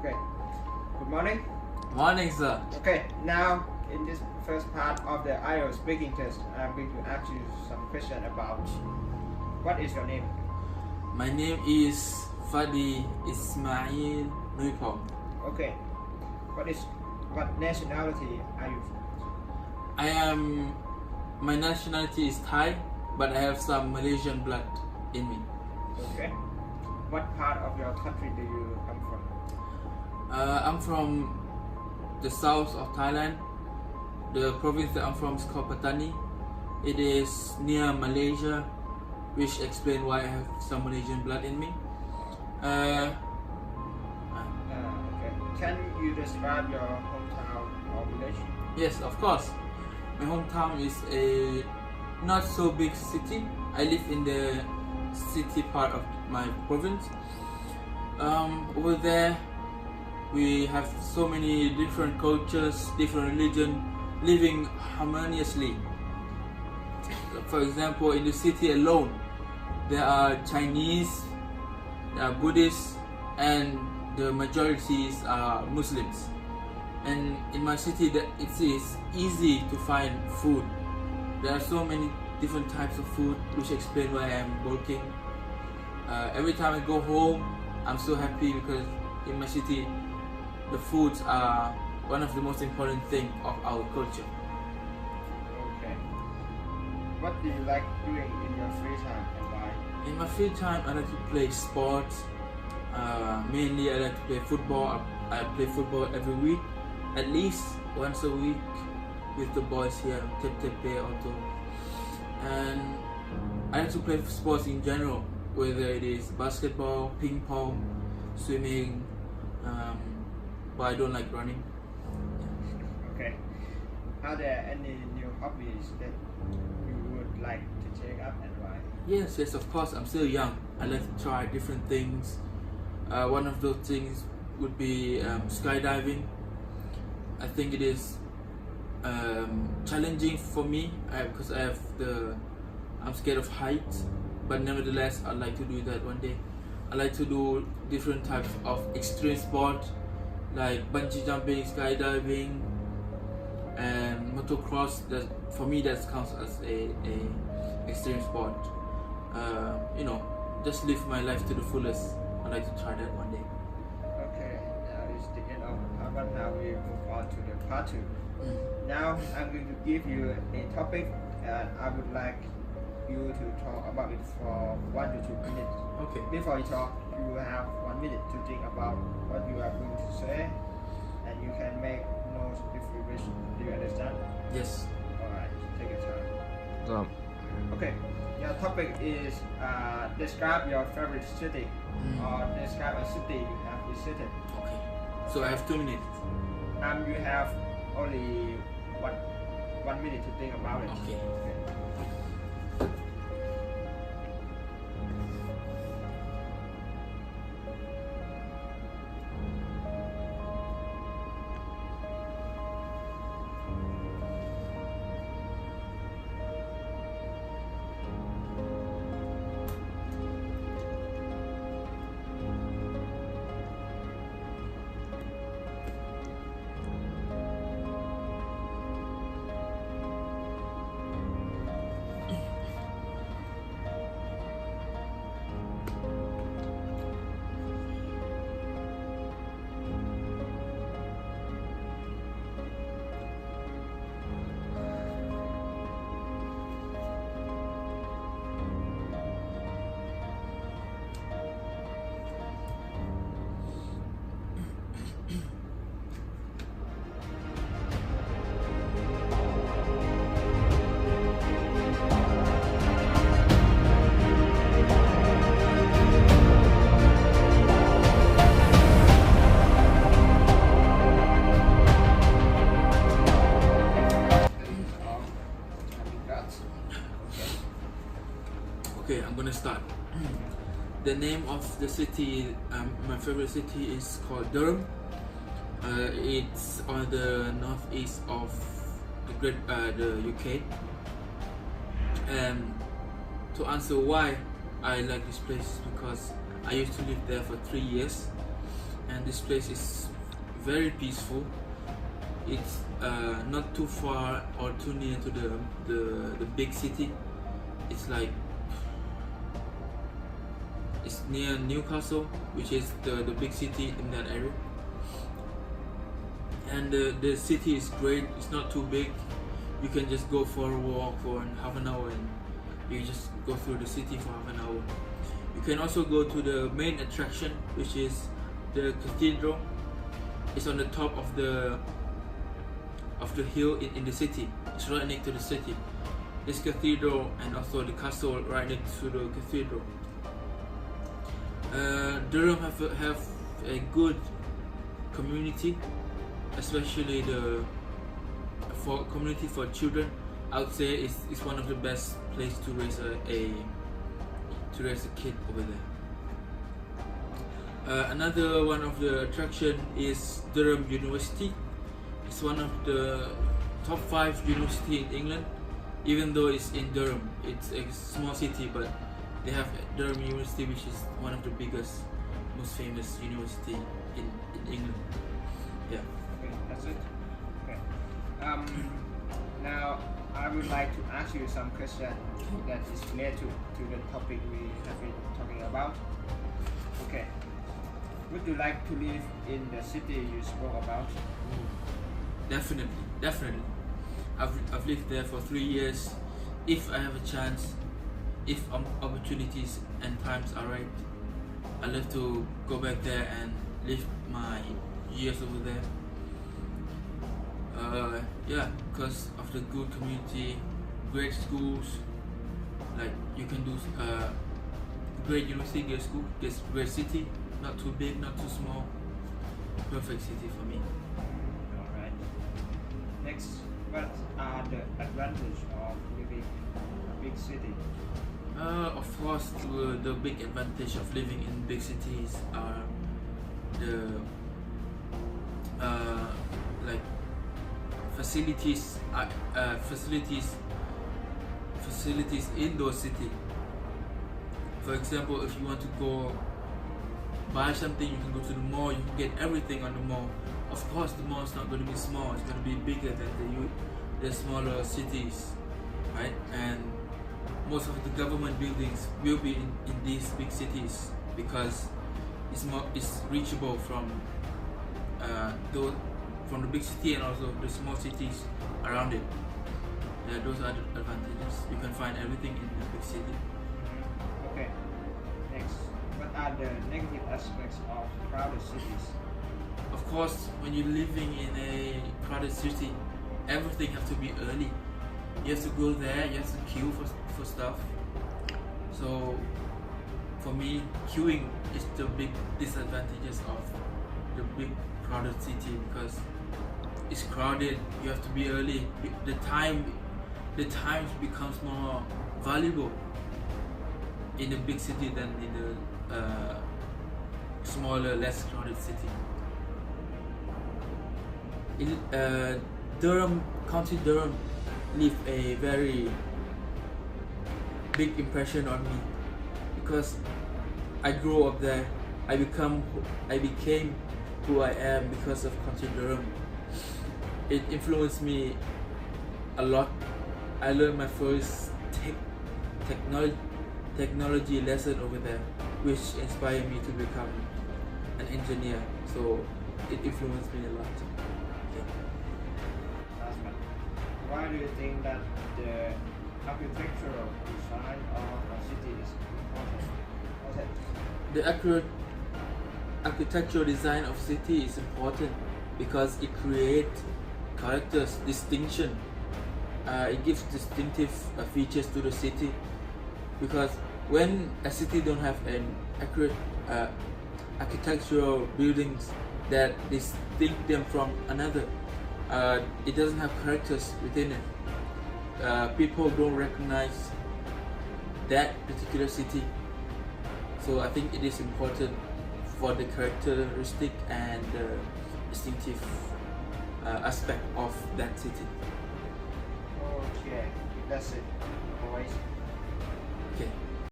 Okay. Good morning. Morning, sir. Okay. Now, in this first part of the IELTS speaking test, I'm going to ask you some questions about what is your name? My name is Faadey-ismail Noipom. Okay. What nationality are you? My nationality is Thai, but I have some Malaysian blood in me. Okay. What part of your country do you come from? I'm from the south of Thailand. The province that I'm from is called Pattani. It is near Malaysia, which explains why I have some Malaysian blood in me. Okay. Can you describe your hometown or village? Yes, of course. My hometown is a not so big city. I live in the city part of my province. Over there, we have so many different cultures, different religions living harmoniously. For example, in the city alone, there are Chinese, there are Buddhists, and the majorities are Muslims. And in my city, it is easy to find food. There are so many different types of food, which explain why I am working. Every time I go home, I'm so happy because in my city, the foods are one of the most important things of our culture. Okay. What do you like doing in your free time and why? In my free time, I like to play sports. Mainly, I like to play football. I play football every week, at least once a week with the boys here, Tepe Auto. And I like to play sports in general, whether it is basketball, ping pong, swimming, but I don't like running. Okay. Are there any new hobbies that you would like to take up and why? Yes, of course. I'm still young. I like to try different things. One of those things would be skydiving. I think it is challenging for me because I'm scared of heights, but nevertheless I'd like to do that one day. I like to do different types of extreme sport like bungee jumping, skydiving, and motocross. That for me that counts as a extreme sport. Just live my life to the fullest. I'd like to try that one day. Okay, now it's the end of the part, but now we move on to the part 2. Now I'm going to give you a topic and I would like you to talk about it for 1 to 2 minutes. Okay. Before you talk, you have 1 minute to think about what you are going to say and you can make notes if you wish. Do you understand? Yes. Alright, take your time. Okay, your topic is describe your favorite city or describe a city you have visited. Okay. So I have 2 minutes. You have only 1 minute to think about it. Okay. Okay, I'm gonna start. The name of the city, my favorite city is called Durham. It's on the northeast of the UK. And to answer why I like this place, because I used to live there for 3 years, and this place is very peaceful. It's not too far or too near to the big city. It's like it's near Newcastle, which is the big city in that area. And the city is great. It's not too big. You can just go for a walk for half an hour, and you just go through the city for half an hour. You can also go to the main attraction, which is the cathedral. It's on the top of the hill in the city. It's right next to the city. This cathedral and also the castle right next to the cathedral. Durham have a good community, especially the community for children. I would say it's one of the best place to raise a kid over there. Another one of the attraction is Durham University. It's one of the top 5 university in England. Even though it's in Durham, it's a small city, but they have Durham University, which is one of the biggest, most famous university in England. Yeah. Okay, that's it. Okay. Now I would like to ask you some question that is related to the topic we have been talking about. Okay. Would you like to live in the city you spoke about? Definitely. I've lived there for 3 years. If I have a chance, if opportunities and times are right, I'd love to go back there and live my years over there. Yeah, because of the good community, great schools, like you can do great university, great school, great city, not too big, not too small, perfect city for me. Alright. Next, what are the advantages of living in a big city? Of course, the big advantage of living in big cities are the like facilities in those cities. For example, if you want to go buy something, you can go to the mall. You can get everything on the mall. Of course, the mall is not going to be small. It's going to be bigger than the smaller cities, right? And most of the government buildings will be in these big cities because it's reachable from the big city and also the small cities around it. Those are the advantages. You can find everything in the big city. Okay. Next, what are the negative aspects of crowded cities? Of course, when you're living in a crowded city, everything has to be early. You have to go there, you have to queue for stuff. So for me, queuing is the big disadvantages of the big crowded city because it's crowded. You have to be early. The time becomes more valuable in a big city than in a smaller, less crowded city. County Durham leave a very big impression on me because I grew up there. I became who I am because of County Durham. It influenced me a lot. I learned my first technology lesson over there, which inspired me to become an engineer. So it influenced me a lot. Why do you think that the architectural design of a city is important? The architectural design of city is important because it creates characters, distinction. It gives distinctive features to the city. Because when a city don't have an accurate architectural buildings that distinct them from another, it doesn't have characters within it. People don't recognize that particular city. So I think it is important for the characteristic and distinctive aspect of that city. Okay, that's it, boys. Okay.